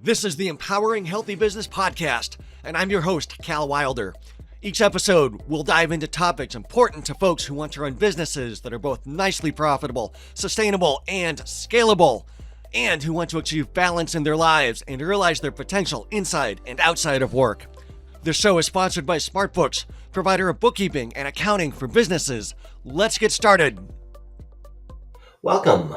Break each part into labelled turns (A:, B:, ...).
A: This is the Empowering Healthy Business Podcast, and I'm your host, Cal Wilder. Each episode, we'll dive into topics important to folks who want to run businesses that are both nicely profitable, sustainable, and scalable, and who want to achieve balance in their lives and realize their potential inside and outside of work. This show is sponsored by SmartBooks, provider of bookkeeping and accounting for businesses. Let's get started.
B: Welcome.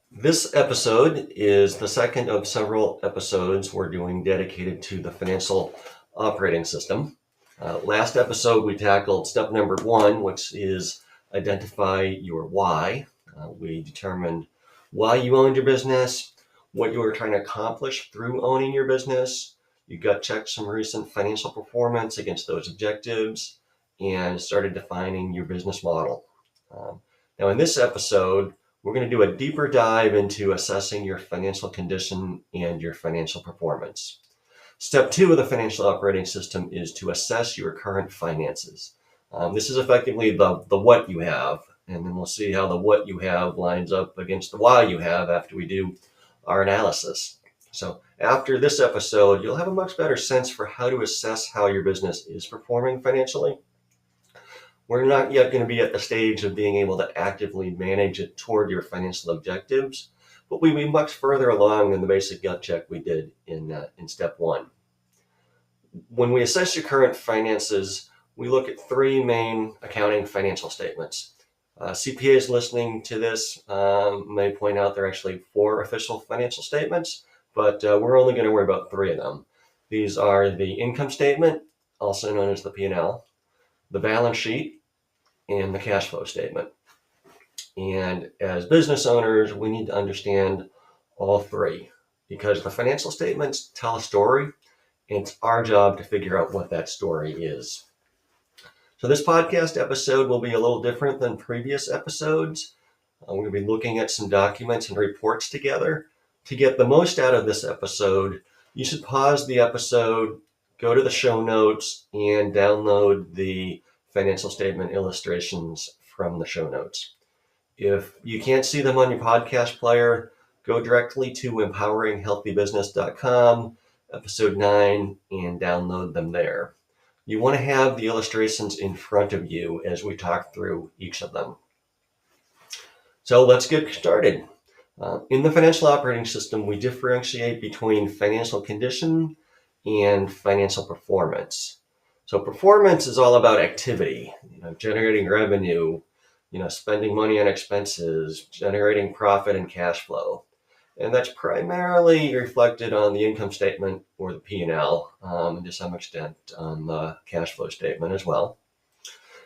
B: This episode is the second of several episodes we're doing dedicated to the financial operating system. Last episode, we tackled step number 1, which is identify your why. We determined why you owned your business, what you were trying to accomplish through owning your business. You gut checked some recent financial performance against those objectives and started defining your business model. Now, in this episode, we're going to do a deeper dive into assessing your financial condition and your financial performance. Step 2 of the financial operating system is to assess your current finances. This is effectively the what you have, and then we'll see how the what you have lines up against the why you have after we do our analysis. So after this episode, you'll have a much better sense for how to assess how your business is performing financially. We're not yet going to be at the stage of being able to actively manage it toward your financial objectives, but we'll be much further along than the basic gut check we did in step 1. When we assess your current finances, we look at 3 main accounting financial statements. CPAs listening to this may point out there are actually 4 official financial statements, but we're only going to worry about 3 of them. These are the income statement, also known as the P&L, the balance sheet, and the cash flow statement. And as business owners, we need to understand all 3 because the financial statements tell a story, and it's our job to figure out what that story is. So this podcast episode will be a little different than previous episodes. We're going to be looking at some documents and reports together. To get the most out of this episode, you should pause the episode, go to the show notes, and download the financial statement illustrations from the show notes. If you can't see them on your podcast player, go directly to empoweringhealthybusiness.com, episode 9, and download them there. You want to have the illustrations in front of you as we talk through each of them. So let's get started. In the financial operating system, we differentiate between financial condition and financial performance. So performance is all about activity, generating revenue, spending money on expenses, generating profit and cash flow. And that's primarily reflected on the income statement or the P&L, and to some extent on the cash flow statement as well.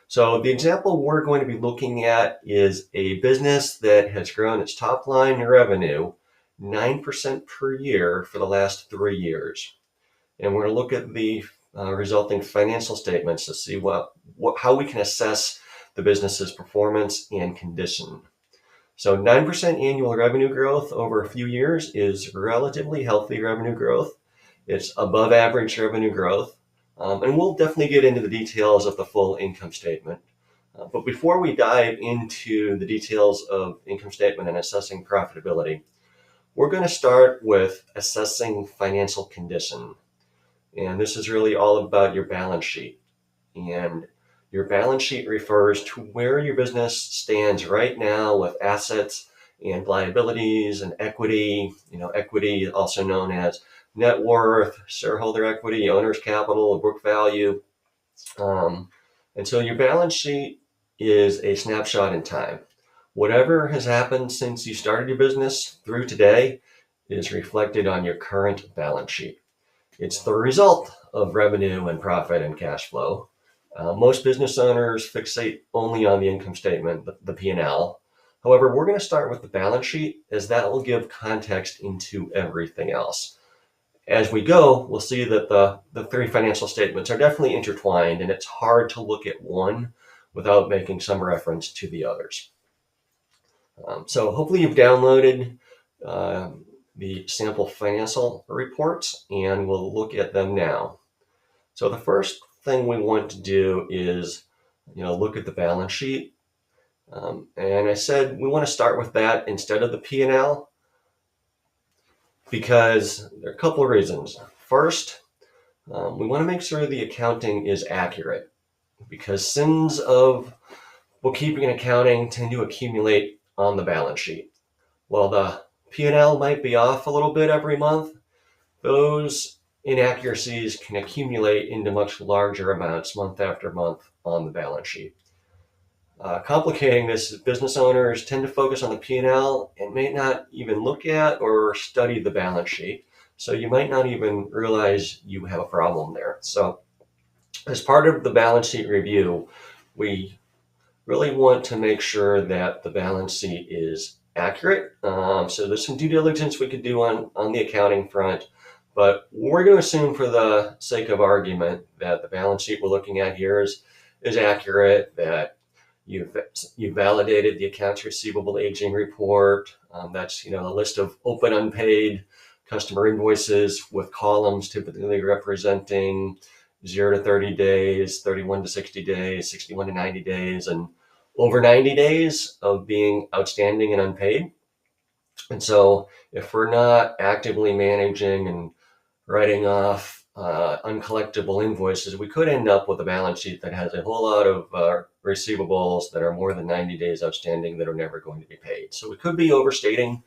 B: So the example we're going to be looking at is a business that has grown its top line revenue 9% per year for the last 3 years. And we're going to look at the resulting financial statements to see how we can assess the business's performance and condition. So 9% annual revenue growth over a few years is relatively healthy revenue growth. It's above average revenue growth. And we'll definitely get into the details of the full income statement. But before we dive into the details of income statement and assessing profitability, we're going to start with assessing financial condition. And this is really all about your balance sheet. And your balance sheet refers to where your business stands right now with assets and liabilities and equity. Equity also known as net worth, shareholder equity, owner's capital, book value. And so your balance sheet is a snapshot in time. Whatever has happened since you started your business through today is reflected on your current balance sheet. It's the result of revenue and profit and cash flow. Most business owners fixate only on the income statement, the P&L. However, we're going to start with the balance sheet as that will give context into everything else. As we go, we'll see that the 3 financial statements are definitely intertwined, and it's hard to look at one without making some reference to the others. So hopefully you've downloaded the sample financial reports, and we'll look at them now. So the first thing we want to do is, look at the balance sheet. And I said we want to start with that instead of the P&L. because there are a couple of reasons. First, we want to make sure the accounting is accurate, because sins of bookkeeping and accounting tend to accumulate on the balance sheet. While the P&L might be off a little bit every month, those inaccuracies can accumulate into much larger amounts month after month on the balance sheet. Complicating this, business owners tend to focus on the P&L and may not even look at or study the balance sheet. So you might not even realize you have a problem there. So as part of the balance sheet review, we really want to make sure that the balance sheet is accurate. So there's some due diligence we could do on the accounting front, but we're going to assume for the sake of argument that the balance sheet we're looking at here is accurate, that you've validated the accounts receivable aging report. That's a list of open unpaid customer invoices with columns typically representing 0 to 30 days, 31 to 60 days, 61 to 90 days, and over 90 days of being outstanding and unpaid. And so if we're not actively managing and writing off uncollectible invoices, we could end up with a balance sheet that has a whole lot of receivables that are more than 90 days outstanding that are never going to be paid. So we could be overstating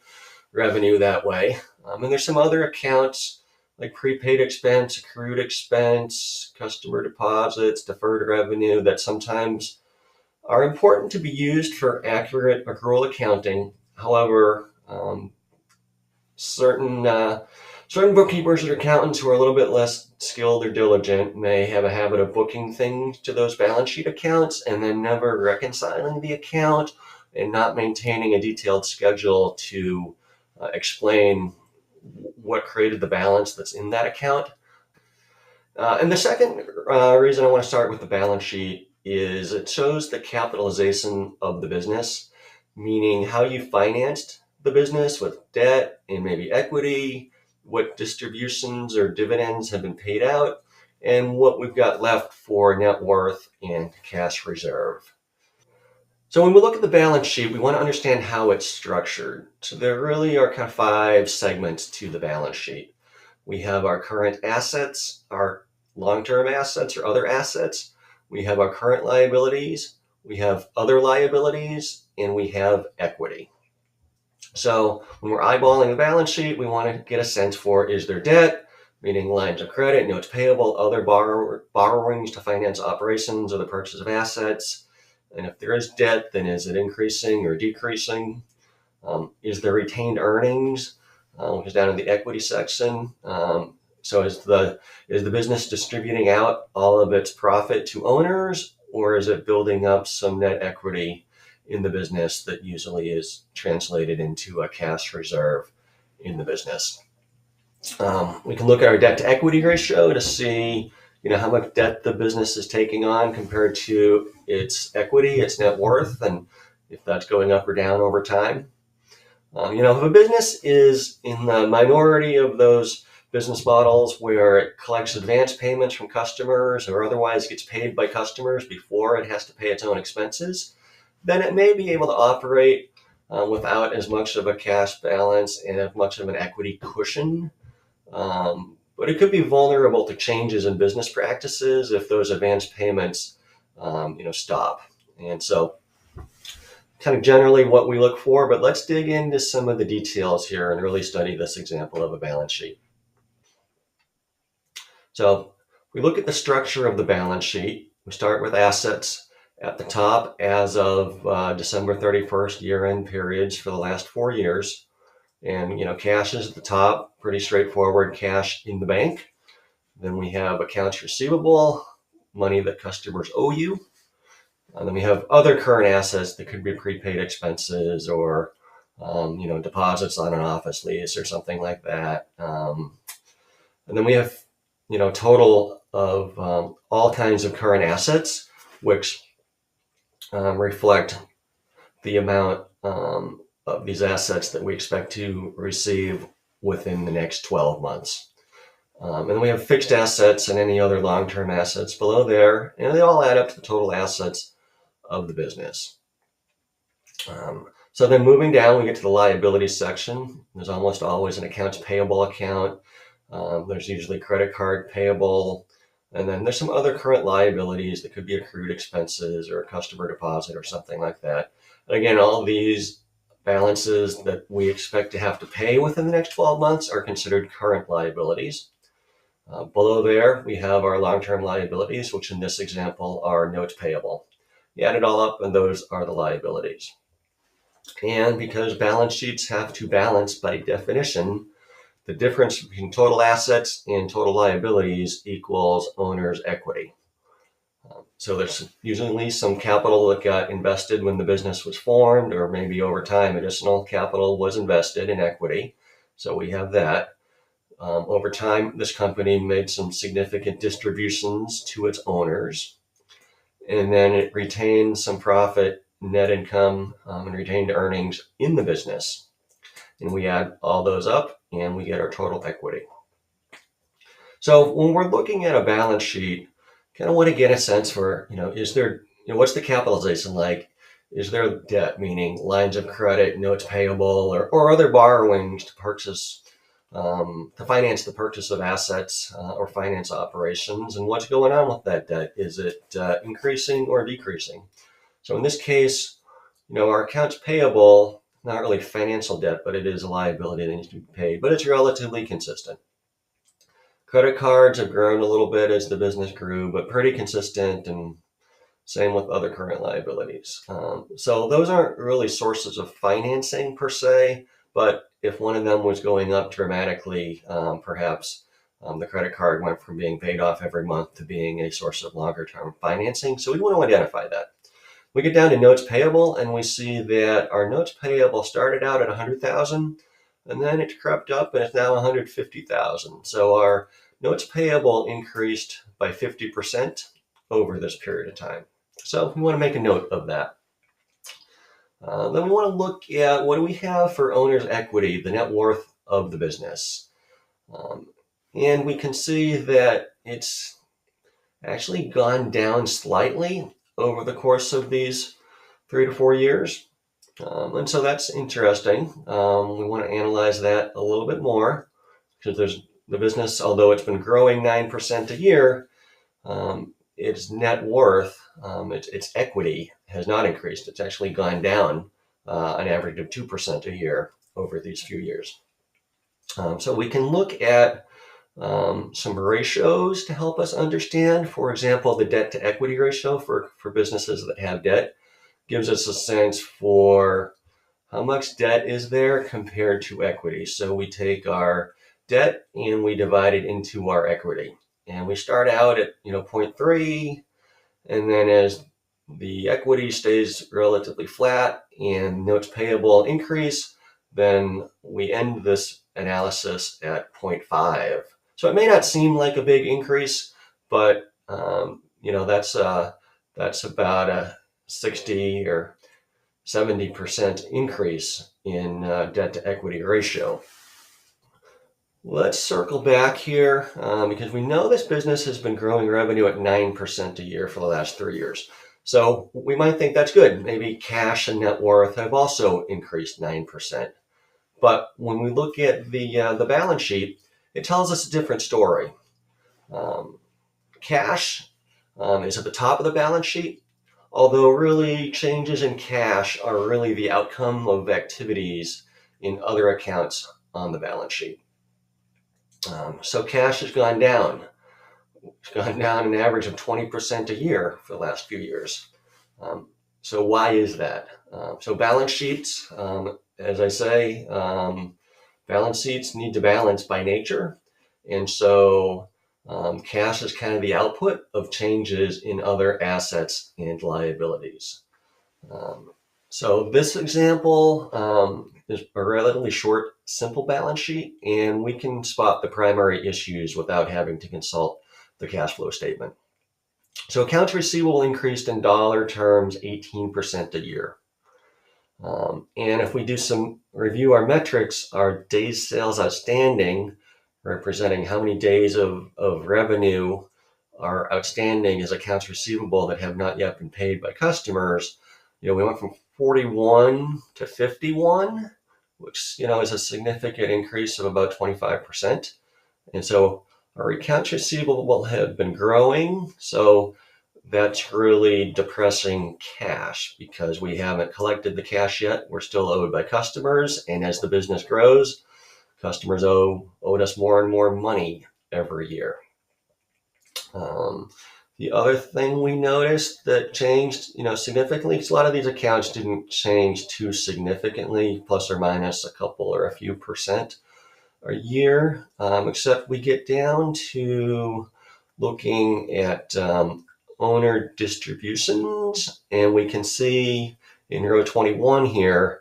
B: revenue that way. And there's some other accounts like prepaid expense, accrued expense, customer deposits, deferred revenue that sometimes are important to be used for accurate accrual accounting. However, certain bookkeepers or accountants who are a little bit less skilled or diligent may have a habit of booking things to those balance sheet accounts and then never reconciling the account and not maintaining a detailed schedule to explain what created the balance that's in that account. And the second reason I want to start with the balance sheet is it shows the capitalization of the business, meaning how you financed the business with debt and maybe equity, what distributions or dividends have been paid out, and what we've got left for net worth and cash reserve. So when we look at the balance sheet, we want to understand how it's structured. So there really are kind of 5 segments to the balance sheet. We have our current assets, our long-term assets or other assets. We have our current liabilities. We have other liabilities, and we have equity. So when we're eyeballing the balance sheet, we want to get a sense for, is there debt, meaning lines of credit, notes payable, other borrowings to finance operations or the purchase of assets? And if there is debt, then is it increasing or decreasing? Is there retained earnings, which is down in the equity section? So is the business distributing out all of its profit to owners, or is it building up some net equity in the business that usually is translated into a cash reserve in the business? We can look at our debt to equity ratio to see how much debt the business is taking on compared to its equity, its net worth, and if that's going up or down over time. If a business is in the minority of those business models where it collects advance payments from customers or otherwise gets paid by customers before it has to pay its own expenses, then it may be able to operate without as much of a cash balance and as much of an equity cushion. But it could be vulnerable to changes in business practices if those advance payments, stop. And so kind of generally what we look for, but let's dig into some of the details here and really study this example of a balance sheet. So we look at the structure of the balance sheet. We start with assets at the top as of December 31st, year-end periods for the last 4 years. And, cash is at the top, pretty straightforward, cash in the bank. Then we have accounts receivable, money that customers owe you. And then we have other current assets that could be prepaid expenses or, deposits on an office lease or something like that. And then we have, total of all kinds of current assets, which reflect the amount of these assets that we expect to receive within the next 12 months. And then we have fixed assets and any other long-term assets below there, and they all add up to the total assets of the business. So then moving down, we get to the liabilities section. There's almost always an accounts payable account. There's usually credit card payable. And then there's some other current liabilities that could be accrued expenses or a customer deposit or something like that. And again, all these balances that we expect to have to pay within the next 12 months are considered current liabilities. Below there, we have our long-term liabilities, which in this example are notes payable. You add it all up, and those are the liabilities. And because balance sheets have to balance by definition, the difference between total assets and total liabilities equals owner's equity. So there's usually some capital that got invested when the business was formed, or maybe over time additional capital was invested in equity. So we have that. Over time, this company made some significant distributions to its owners, and then it retained some profit, net income, and retained earnings in the business. And we add all those up, and we get our total equity. So when we're looking at a balance sheet, kind of want to get a sense for, is there, what's the capitalization like? Is there debt, meaning lines of credit, notes payable, or other borrowings to purchase, to finance the purchase of assets or finance operations? And what's going on with that debt? Is it increasing or decreasing? So in this case, our accounts payable, not really financial debt, but it is a liability that needs to be paid, but it's relatively consistent. Credit cards have grown a little bit as the business grew, but pretty consistent, and same with other current liabilities. So those aren't really sources of financing per se, but if one of them was going up dramatically, perhaps the credit card went from being paid off every month to being a source of longer term financing. So we want to identify that. We get down to notes payable, and we see that our notes payable started out at $100,000, and then it crept up and it's now $150,000. So our notes payable increased by 50% over this period of time. So we want to make a note of that. Then we want to look at what do we have for owner's equity, the net worth of the business. And we can see that it's actually gone down slightly over the course of these 3 to 4 years. And so that's interesting. We want to analyze that a little bit more, because there's the business, although it's been growing 9% a year, its net worth, its equity has not increased. It's actually gone down an average of 2% a year over these few years. So we can look at some ratios to help us understand. For example, the debt to equity ratio for businesses that have debt gives us a sense for how much debt is there compared to equity. So we take our debt and we divide it into our equity. And we start out at 0.3, and then as the equity stays relatively flat and notes payable increase, then we end this analysis at 0.5. So it may not seem like a big increase, but that's about a 60 or 70% increase in debt to equity ratio. Let's circle back here because we know this business has been growing revenue at 9% a year for the last 3 years. So we might think that's good. Maybe cash and net worth have also increased 9%. But when we look at the balance sheet, it tells us a different story. Cash is at the top of the balance sheet, although really changes in cash are really the outcome of activities in other accounts on the balance sheet. So cash has gone down. It's gone down an average of 20% a year for the last few years. So why is that? So balance sheets, as I say, balance sheets need to balance by nature. And so cash is kind of the output of changes in other assets and liabilities. So this example is a relatively short, simple balance sheet, and we can spot the primary issues without having to consult the cash flow statement. So accounts receivable increased in dollar terms 18% a year. And if we do some review our metrics, our days sales outstanding, representing how many days of revenue are outstanding as accounts receivable that have not yet been paid by customers, we went from 41 to 51, which is a significant increase of about 25%. And so our accounts receivable have been growing. So that's really depressing cash because we haven't collected the cash yet. We're still owed by customers. And as the business grows, customers owed us more and more money every year. The other thing we noticed that changed, significantly, because a lot of these accounts didn't change too significantly, plus or minus a couple or a few percent a year, except we get down to looking at owner distributions, and we can see in row 21 here,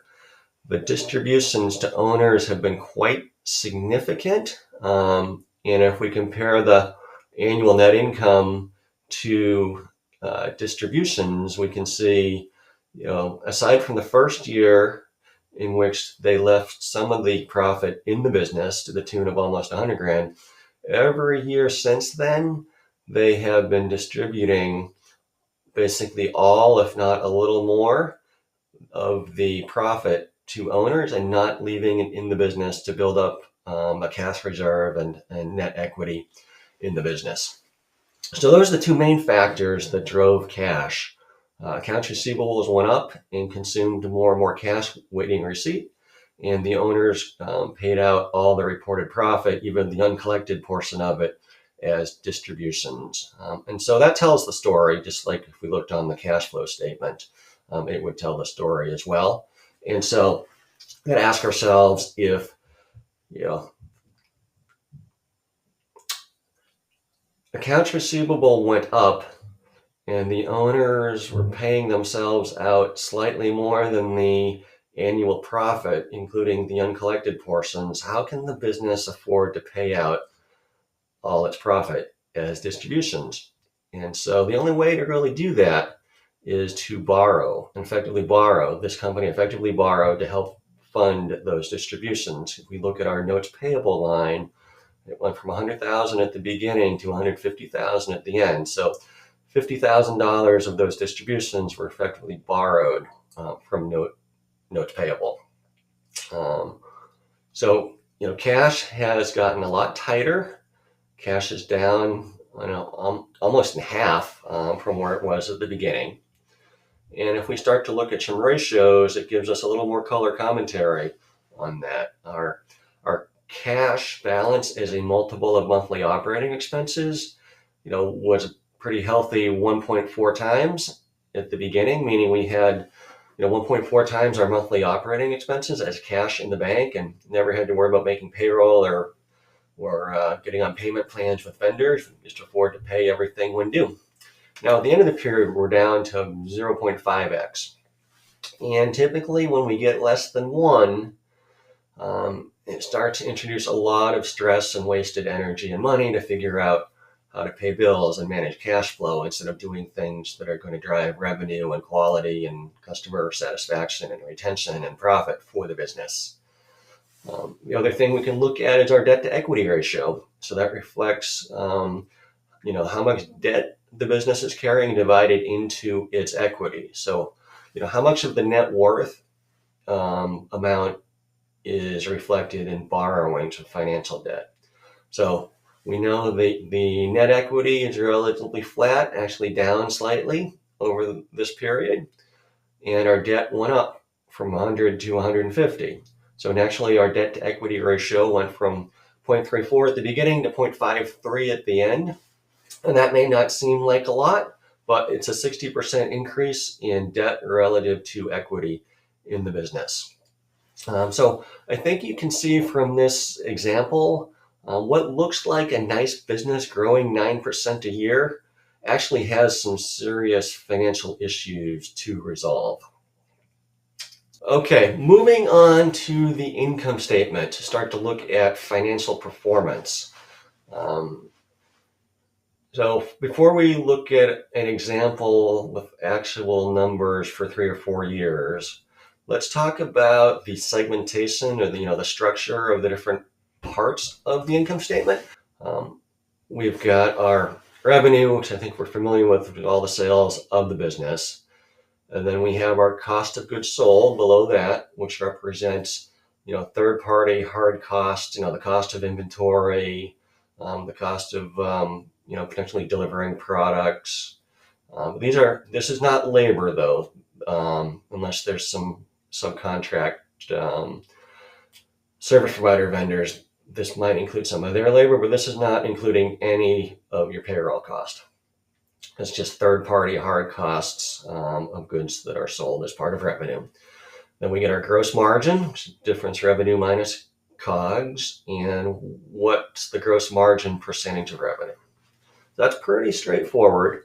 B: the distributions to owners have been quite significant. And if we compare the annual net income to distributions, we can see, aside from the first year in which they left some of the profit in the business to the tune of almost 100 grand, every year since then, they have been distributing basically all, if not a little more, of the profit to owners and not leaving it in the business to build up a cash reserve and net equity in the business. So those are the two main factors that drove cash. Accounts receivables went up and consumed more and more cash waiting receipt, and the owners paid out all the reported profit, even the uncollected portion of it, as distributions. And so that tells the story, just like if we looked on the cash flow statement, it would tell the story as well. And so we got to ask ourselves if, accounts receivable went up and the owners were paying themselves out slightly more than the annual profit, including the uncollected portions, how can the business afford to pay out all its profit as distributions? And so the only way to really do that is to this company effectively borrowed to help fund those distributions. If we look at our notes payable line, it went from $100,000 at the beginning to $150,000 at the end. So $50,000 of those distributions were effectively borrowed from notes payable. So cash has gotten a lot tighter. Cash is down, almost in half from where it was at the beginning. And if we start to look at some ratios, it gives us a little more color commentary on that. Our cash balance as a multiple of monthly operating expenses, was a pretty healthy 1.4 times at the beginning, meaning we had 1.4 times our monthly operating expenses as cash in the bank and never had to worry about making payroll or getting on payment plans with vendors. We just afford to pay everything when due. Now, at the end of the period, we're down to 0.5x. And typically when we get less than 1, it starts to introduce a lot of stress and wasted energy and money to figure out how to pay bills and manage cash flow instead of doing things that are going to drive revenue and quality and customer satisfaction and retention and profit for the business. The other thing we can look at is our debt to equity ratio. So that reflects, how much debt the business is carrying divided into its equity. So, how much of the net worth amount is reflected in borrowings of financial debt. So we know the net equity is relatively flat, actually down slightly over this period, and our debt went up from 100 to 150. So naturally, our debt to equity ratio went from 0.34 at the beginning to 0.53 at the end. And that may not seem like a lot, but it's a 60% increase in debt relative to equity in the business. So I think you can see from this example, what looks like a nice business growing 9% a year actually has some serious financial issues to resolve. Okay, moving on to the income statement to start to look at financial performance. So before we look at an example with actual numbers for 3 or 4 years, let's talk about the segmentation or the structure of the different parts of the income statement. We've got our revenue, which I think we're familiar with all the sales of the business. And then we have our cost of goods sold below that, which represents, third-party hard costs, the cost of inventory, the cost of, potentially delivering products. This is not labor though, unless there's some subcontract service provider vendors. This might include some of their labor, but this is not including any of your payroll cost. It's just third-party hard costs of goods that are sold as part of revenue. Then we get our gross margin, which is difference revenue minus COGS, and what's the gross margin percentage of revenue. That's pretty straightforward.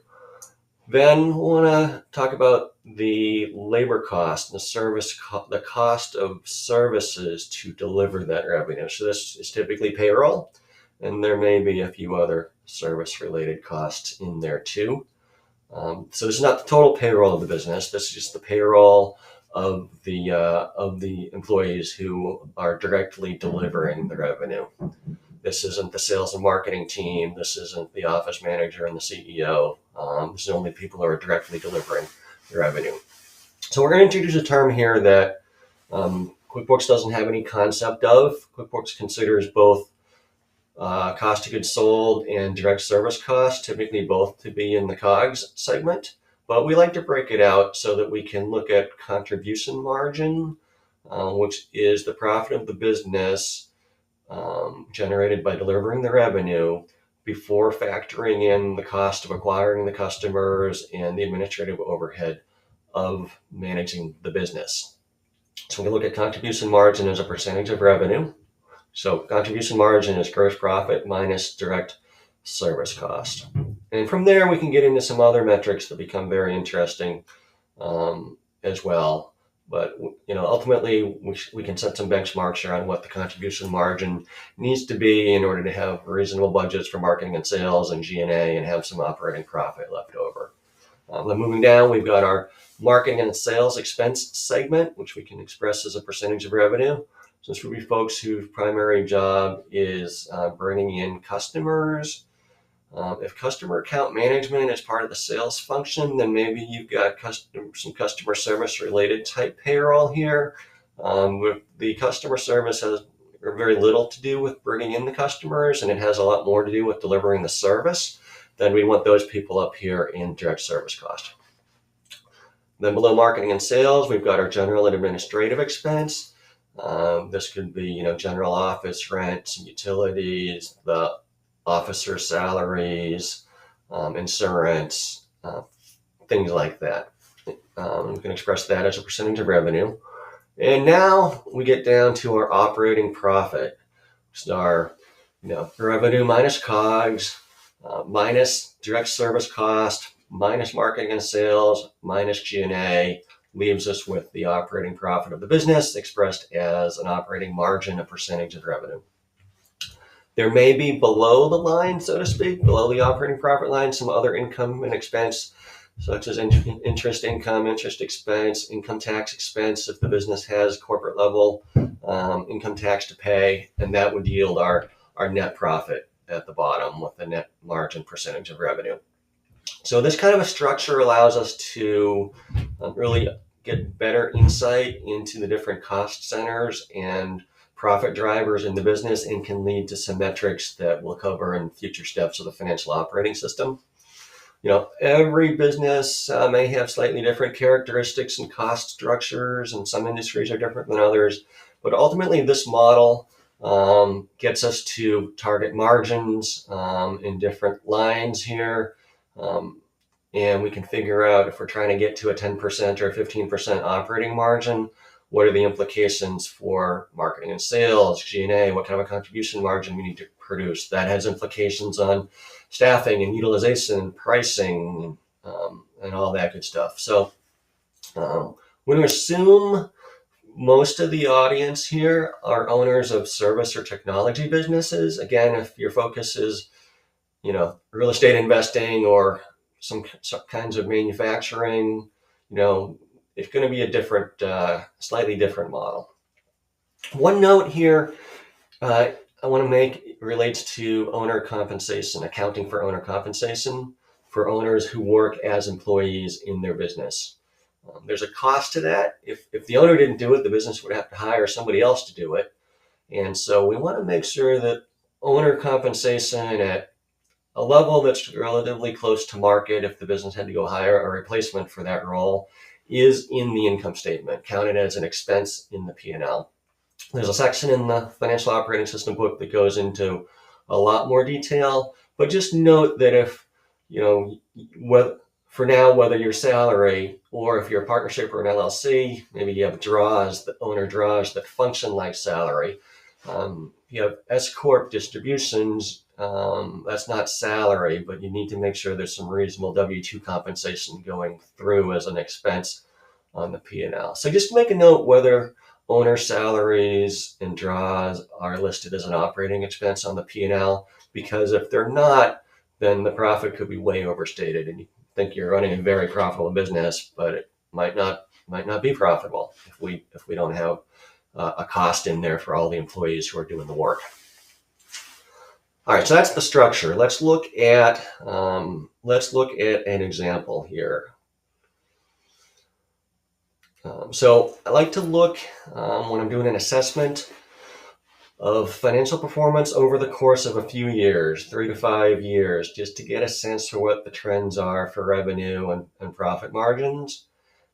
B: Then we want to talk about the labor cost and the cost of services to deliver that revenue. So this is typically payroll, and there may be a few other service-related costs in there too. So this is not the total payroll of the business. This is just the payroll of the employees who are directly delivering the revenue. This isn't the sales and marketing team. This isn't the office manager and the CEO. This is only people who are directly delivering the revenue. So we're going to introduce a term here that QuickBooks doesn't have any concept of. QuickBooks considers both cost of goods sold and direct service costs, typically both to be in the COGS segment. But we like to break it out so that we can look at contribution margin, which is the profit of the business generated by delivering the revenue before factoring in the cost of acquiring the customers and the administrative overhead of managing the business. So we can look at contribution margin as a percentage of revenue. So contribution margin is gross profit minus direct service cost. And from there, we can get into some other metrics that become very interesting as well. But ultimately, we can set some benchmarks around what the contribution margin needs to be in order to have reasonable budgets for marketing and sales and G&A and have some operating profit left over. Then moving down, we've got our marketing and sales expense segment, which we can express as a percentage of revenue. So this would be folks whose primary job is bringing in customers. If customer account management is part of the sales function, then maybe you've got some customer service related type payroll here. The customer service has very little to do with bringing in the customers, and it has a lot more to do with delivering the service. Then we want those people up here in direct service cost. Then below marketing and sales, we've got our general and administrative expense. This could be, general office rent, utilities, the officer salaries, insurance, things like that. We can express that as a percentage of revenue. And now we get down to our operating profit, which is our revenue minus COGS, minus direct service cost, minus marketing and sales, minus G&A, leaves us with the operating profit of the business expressed as an operating margin, a percentage of revenue. There may be below the line, so to speak, below the operating profit line, some other income and expense, such as interest income, interest expense, income tax expense if the business has corporate level income tax to pay, and that would yield our net profit at the bottom with the net margin percentage of revenue. So this kind of a structure allows us to really get better insight into the different cost centers and profit drivers in the business, and can lead to some metrics that we'll cover in future steps of the financial operating system. Every business may have slightly different characteristics and cost structures, and some industries are different than others. But ultimately, this model gets us to target margins in different lines here. And we can figure out if we're trying to get to a 10% or a 15% operating margin, what are the implications for marketing and sales, G&A, what kind of a contribution margin we need to produce. That has implications on staffing and utilization, pricing, and all that good stuff. So we're going to assume most of the audience here are owners of service or technology businesses. Again, if your focus is, real estate investing or some kinds of manufacturing, it's going to be a different, slightly different model. One note here I want to make relates to owner compensation, accounting for owner compensation for owners who work as employees in their business. There's a cost to that. If the owner didn't do it, the business would have to hire somebody else to do it. And so we want to make sure that owner compensation at a level that's relatively close to market, if the business had to go hire a replacement for that role, is in the income statement, counted as an expense in the P&L. There's a section in the financial operating system book that goes into a lot more detail, but just note that if, for now, whether your salary or if you're a partnership or an LLC, maybe you have owner draws that function like salary. You have S Corp distributions, that's not salary, but you need to make sure there's some reasonable W-2 compensation going through as an expense on the P&L. So just make a note whether owner salaries and draws are listed as an operating expense on the P&L, because if they're not, then the profit could be way overstated and you think you're running a very profitable business, but it might not be profitable if we don't have a cost in there for all the employees who are doing the work. All right, so that's the structure. Let's look at an example here. So I like to look when I'm doing an assessment of financial performance over the course of a few years, 3 to 5 years, just to get a sense for what the trends are for revenue and profit margins.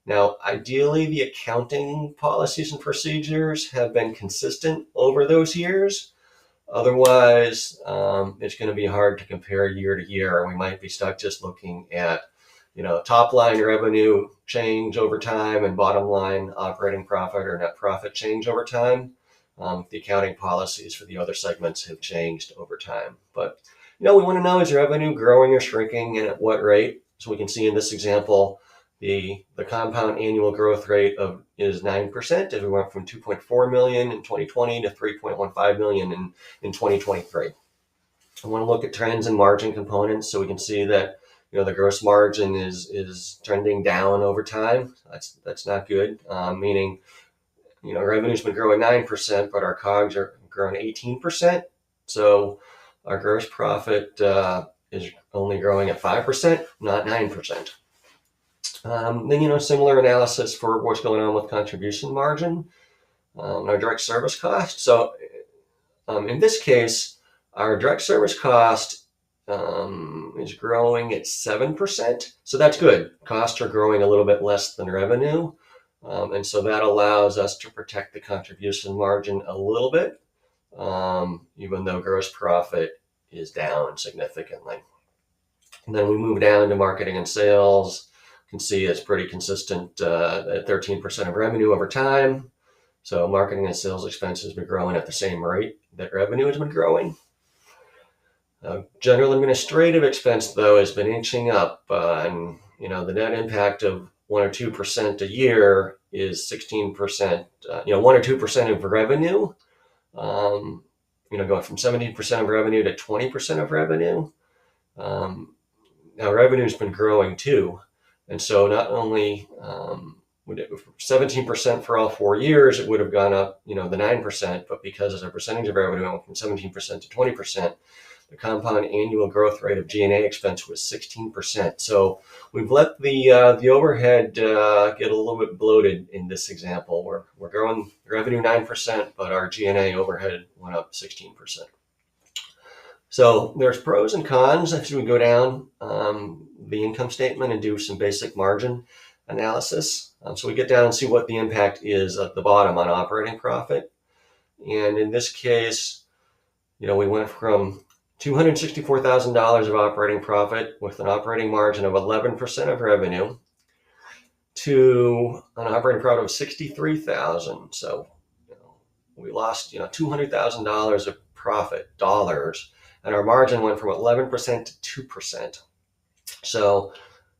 B: Now, ideally, the accounting policies and procedures have been consistent over those years. Otherwise, it's going to be hard to compare year to year. We might be stuck just looking at, top line revenue change over time and bottom line operating profit or net profit change over time. The accounting policies for the other segments have changed over time. But, we want to know, is revenue growing or shrinking and at what rate? So we can see in this example, the compound annual growth rate is 9%. If we went from 2.4 million in 2020 to 3.15 million in 2023. I want to look at trends and margin components so we can see that the gross margin is trending down over time. That's not good. Meaning, revenue's been growing 9%, but our COGS are growing 18%. So our gross profit is only growing at 5%, not 9%. Then, similar analysis for what's going on with contribution margin, our direct service cost. So in this case, our direct service cost is growing at 7%. So that's good. Costs are growing a little bit less than revenue. And so that allows us to protect the contribution margin a little bit, even though gross profit is down significantly. And then we move down to marketing and sales. You can see it's pretty consistent at 13% of revenue over time. So marketing and sales expenses have been growing at the same rate that revenue has been growing. General administrative expense, though, has been inching up. And, the net impact of 1 or 2% a year is 16%, 1 or 2% of revenue, going from 17% of revenue to 20% of revenue. Now, revenue's been growing too. And so not only would it 17% for all 4 years, it would have gone up, the 9%, but because as a percentage of revenue went from 17% to 20%, the compound annual growth rate of G&A expense was 16%. So we've let the overhead get a little bit bloated in this example. We're growing revenue 9%, but our G&A overhead went up 16%. So there's pros and cons as we go down the income statement and do some basic margin analysis. So we get down and see what the impact is at the bottom on operating profit. And in this case, we went from $264,000 of operating profit with an operating margin of 11% of revenue to an operating profit of $63,000. So we lost $200,000 of profit dollars, and our margin went from 11% to 2%. So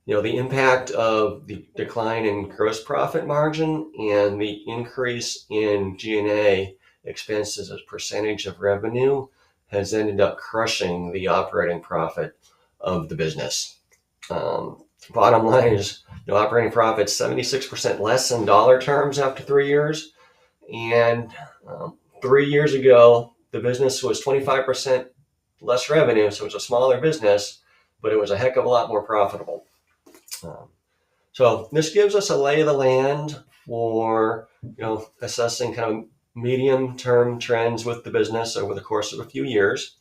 B: the impact of the decline in gross profit margin and the increase in G&A expenses as percentage of revenue has ended up crushing the operating profit of the business. Bottom line is, operating profit 76% less in dollar terms after 3 years. And 3 years ago, the business was 25% less revenue, so it was a smaller business, but it was a heck of a lot more profitable. So this gives us a lay of the land for, assessing kind of medium-term trends with the business over the course of a few years.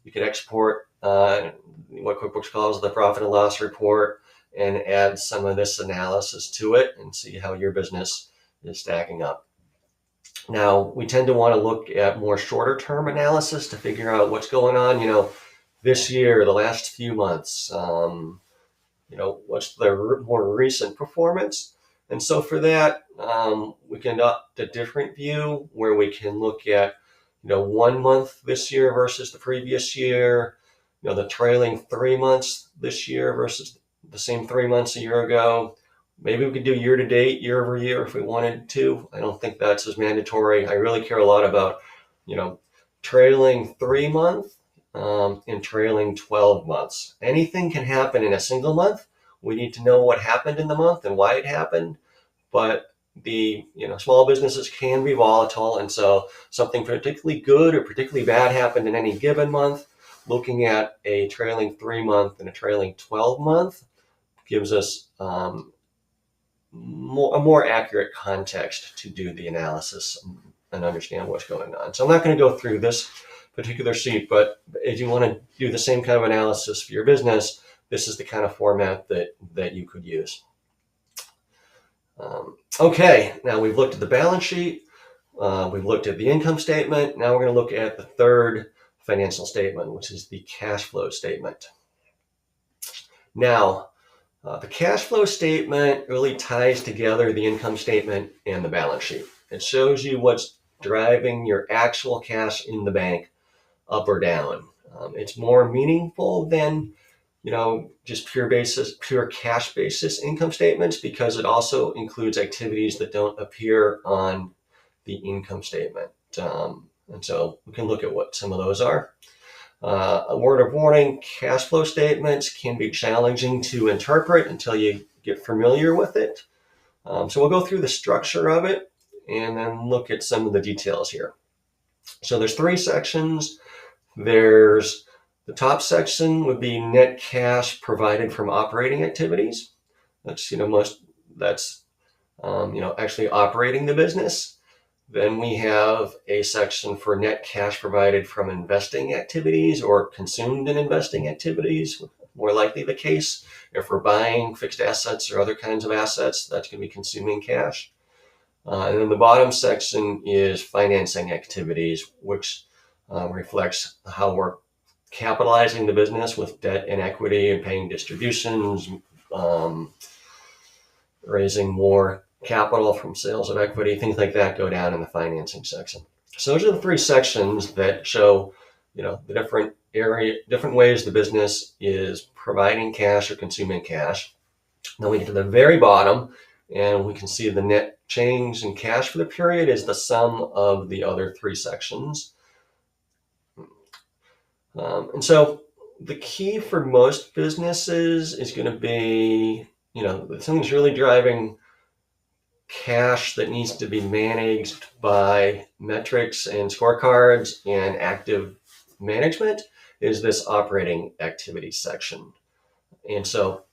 B: You can export what QuickBooks calls the profit and loss report and add some of this analysis to it and see how your business is stacking up. Now, we tend to want to look at more shorter term analysis to figure out what's going on, this year, the last few months, what's the more recent performance. And so for that, we can adopt a different view where we can look at, 1 month this year versus the previous year, the trailing 3 months this year versus the same 3 months a year ago. Maybe we could do year to date, year over year if we wanted to. I don't think that's as mandatory. I really care a lot about, trailing 3 months and trailing 12 months. Anything can happen in a single month. We need to know what happened in the month and why it happened. But the small businesses can be volatile, and so something particularly good or particularly bad happened in any given month. Looking at a trailing 3 month and a trailing 12 month gives us a more accurate context to do the analysis and understand what's going on. So I'm not going to go through this particular sheet, but if you want to do the same kind of analysis for your business, this is the kind of format that you could use. Okay, now we've looked at the balance sheet, we've looked at the income statement. Now we're going to look at the third financial statement, which is the cash flow statement. Now, the cash flow statement really ties together the income statement and the balance sheet. It shows you what's driving your actual cash in the bank up or down. It's more meaningful than just pure cash basis income statements, because it also includes activities that don't appear on the income statement. And so we can look at what some of those are. A word of warning, cash flow statements can be challenging to interpret until you get familiar with it. So we'll go through the structure of it and then look at some of the details here. So there's 3 sections. There's the top section would be net cash provided from operating activities. That's actually operating the business. Then we have a section for net cash provided from investing activities or consumed in investing activities. More likely the case if we're buying fixed assets or other kinds of assets, that's going to be consuming cash. And then the bottom section is financing activities, which reflects how we're capitalizing the business with debt and equity and paying distributions, raising more capital from sales of equity, things like that go down in the financing section. So those are the 3 sections that show, the different ways the business is providing cash or consuming cash. Then we get to the very bottom and we can see the net change in cash for the period is the sum of the other 3 sections. And so the key for most businesses is going to be, something's really driving cash that needs to be managed by metrics and scorecards and active management is this operating activity section. And so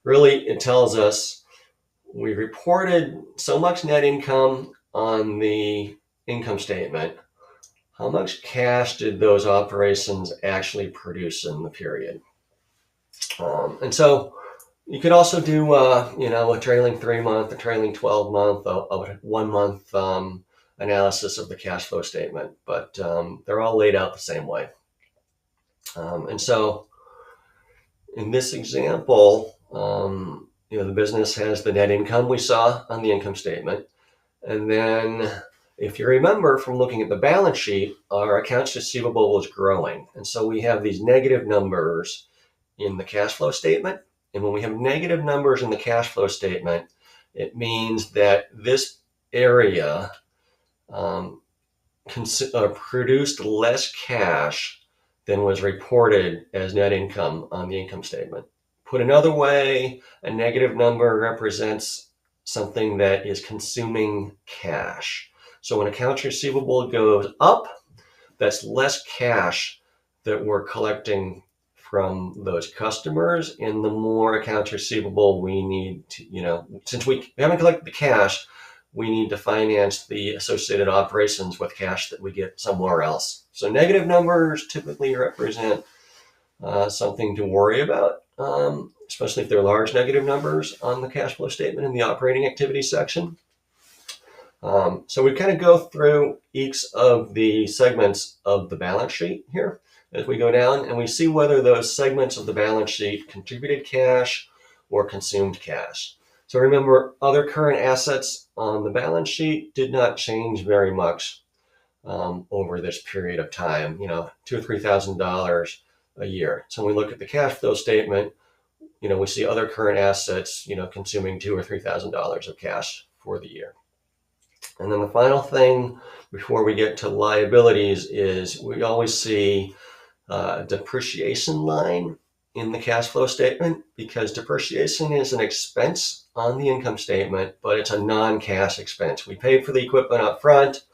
B: really it tells us we reported so much net income on the income statement. How much cash did those operations actually produce in the period? And so you could also do, a trailing 3 month, a trailing 12 month, a 1 month analysis of the cash flow statement, but they're all laid out the same way. And so in this example, the business has the net income we saw on the income statement. And then if you remember from looking at the balance sheet, our accounts receivable was growing. And so we have these negative numbers in the cash flow statement. And when we have negative numbers in the cash flow statement, it means that this area produced less cash than was reported as net income on the income statement. Put another way, a negative number represents something that is consuming cash. So when accounts receivable goes up, that's less cash that we're collecting from those customers, and the more accounts receivable we need to, since we haven't collected the cash, we need to finance the associated operations with cash that we get somewhere else. So negative numbers typically represent something to worry about, especially if they're large negative numbers on the cash flow statement in the operating activity section. So we kind of go through each of the segments of the balance sheet here as we go down, and we see whether those segments of the balance sheet contributed cash or consumed cash. So remember, other current assets on the balance sheet did not change very much over this period of time, $2,000 or $3,000 a year. So when we look at the cash flow statement, we see other current assets, consuming $2,000 or $3,000 of cash for the year. And then the final thing before we get to liabilities is we always see a depreciation line in the cash flow statement, because depreciation is an expense on the income statement, but it's a non-cash expense. We paid for the equipment up front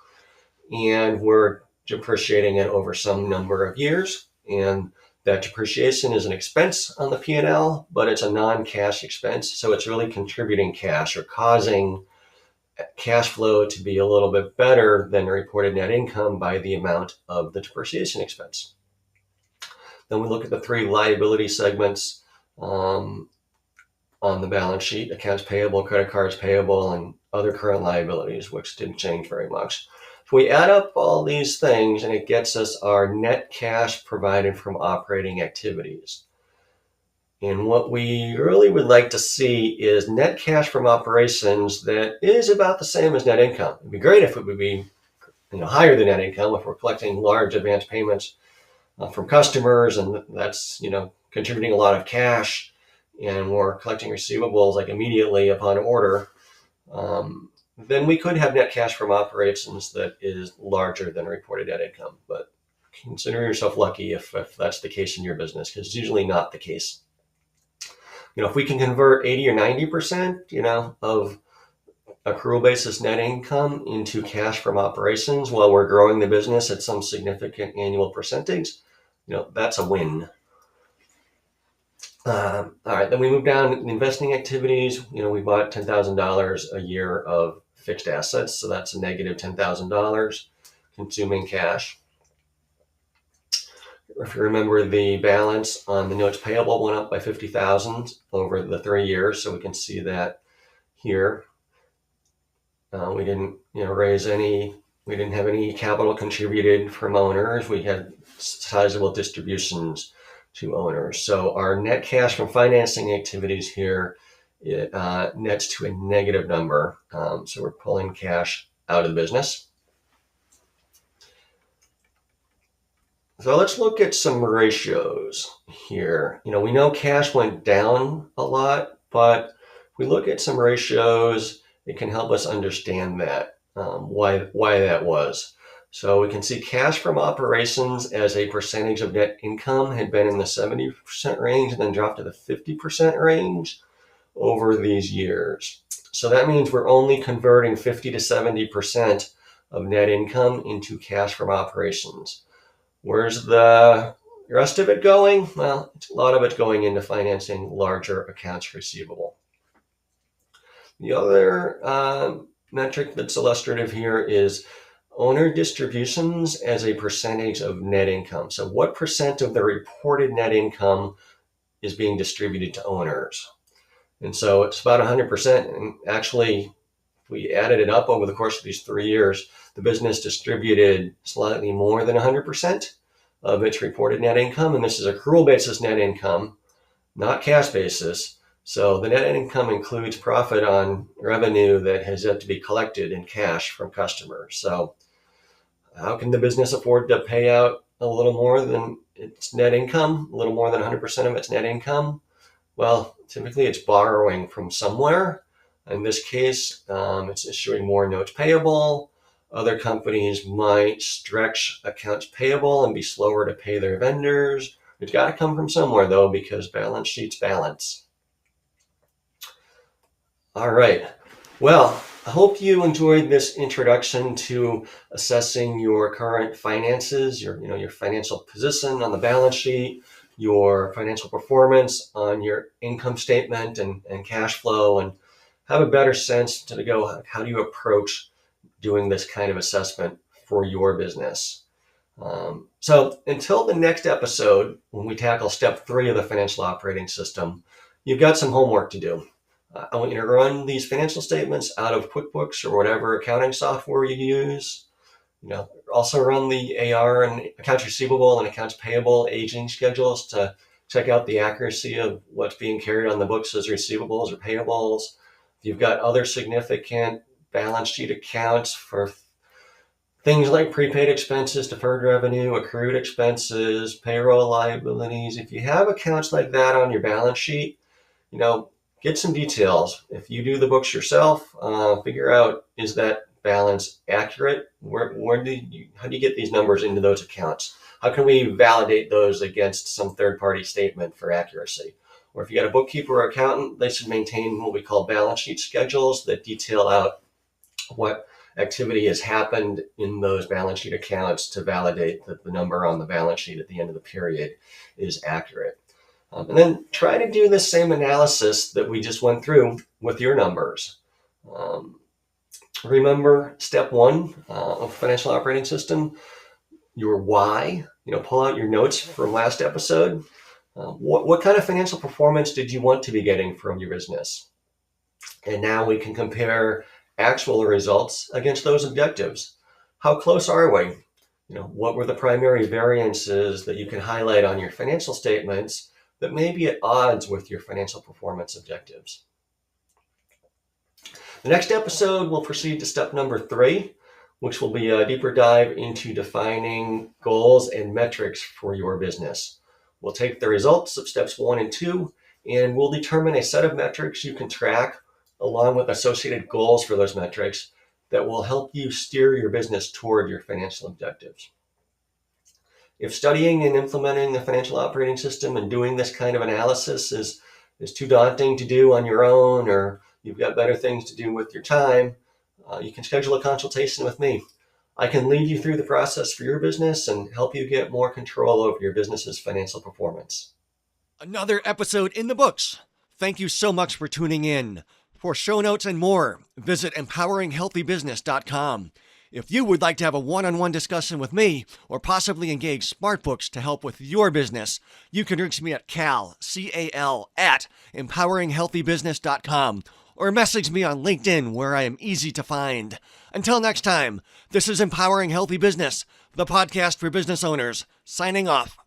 B: and we're depreciating it over some number of years. And that depreciation is an expense on the P&L, but it's a non-cash expense. So it's really contributing cash or causing cash flow to be a little bit better than reported net income by the amount of the depreciation expense. Then we look at the three liability segments on the balance sheet: accounts payable, credit cards payable, and other current liabilities, which didn't change very much. So we add up all these things and it gets us our net cash provided from operating activities. And what we really would like to see is net cash from operations that is about the same as net income. It'd be great if it would be higher than net income if we're collecting large advance payments from customers, and that's contributing a lot of cash, and we're collecting receivables like immediately upon order. Then we could have net cash from operations that is larger than reported net income. But consider yourself lucky if that's the case in your business, because it's usually not the case. If we can convert 80 or 90%, of accrual basis net income into cash from operations while we're growing the business at some significant annual percentage, that's a win. All right, then we move down to investing activities. We bought $10,000 a year of fixed assets, so that's a negative $10,000 consuming cash. If you remember, the balance on the notes payable went up by $50,000 over the 3 years, so we can see that here. We didn't, we didn't have any capital contributed from owners. We had sizable distributions to owners. So our net cash from financing activities here, it nets to a negative number. So we're pulling cash out of the business. So let's look at some ratios here. We know cash went down a lot, but if we look at some ratios, it can help us understand that, why that was. So we can see cash from operations as a percentage of net income had been in the 70% range and then dropped to the 50% range over these years. So that means we're only converting 50 to 70% of net income into cash from operations. Where's the rest of it going? Well, a lot of it's going into financing larger accounts receivable. The other metric that's illustrative here is owner distributions as a percentage of net income. So what percent of the reported net income is being distributed to owners? And so it's about 100%. And actually, if we added it up over the course of these 3 years, the business distributed slightly more than 100% of its reported net income. And this is accrual basis net income, not cash basis. So the net income includes profit on revenue that has yet to be collected in cash from customers. So how can the business afford to pay out a little more than its net income, a little more than 100% of its net income? Well, typically it's borrowing from somewhere. In this case, it's issuing more notes payable. Other companies might stretch accounts payable and be slower to pay their vendors. It's got to come from somewhere, though, because balance sheets balance. All right. Well, I hope you enjoyed this introduction to assessing your current finances, your financial position on the balance sheet, your financial performance on your income statement and cash flow, and have a better sense to go, how do you approach doing this kind of assessment for your business? So until the next episode, when we tackle step 3 of the financial operating system, you've got some homework to do. I want you to run these financial statements out of QuickBooks or whatever accounting software you use. Also run the AR and accounts receivable and accounts payable aging schedules to check out the accuracy of what's being carried on the books as receivables or payables. If you've got other significant balance sheet accounts for things like prepaid expenses, deferred revenue, accrued expenses, payroll liabilities, if you have accounts like that on your balance sheet, get some details. If you do the books yourself, figure out, is that balance accurate? How do you get these numbers into those accounts? How can we validate those against some third-party statement for accuracy? Or if you got a bookkeeper or accountant, they should maintain what we call balance sheet schedules that detail out what activity has happened in those balance sheet accounts to validate that the number on the balance sheet at the end of the period is accurate. And then try to do the same analysis that we just went through with your numbers. Remember step 1 of financial operating system, your why. Pull out your notes from last episode. What kind of financial performance did you want to be getting from your business? And now we can compare actual results against those objectives. How close are we? What were the primary variances that you can highlight on your financial statements that may be at odds with your financial performance objectives? The next episode, we'll proceed to step number 3, which will be a deeper dive into defining goals and metrics for your business. We'll take the results of steps 1 and 2, and we'll determine a set of metrics you can track along with associated goals for those metrics that will help you steer your business toward your financial objectives. If studying and implementing the financial operating system and doing this kind of analysis is too daunting to do on your own, or you've got better things to do with your time, you can schedule a consultation with me. I can lead you through the process for your business and help you get more control over your business's financial performance.
A: Another episode in the books. Thank you so much for tuning in. For show notes and more, visit empoweringhealthybusiness.com. If you would like to have a one-on-one discussion with me or possibly engage SmartBooks to help with your business, you can reach me at C-A-L, at empoweringhealthybusiness.com or message me on LinkedIn, where I am easy to find. Until next time, this is Empowering Healthy Business, the podcast for business owners, signing off.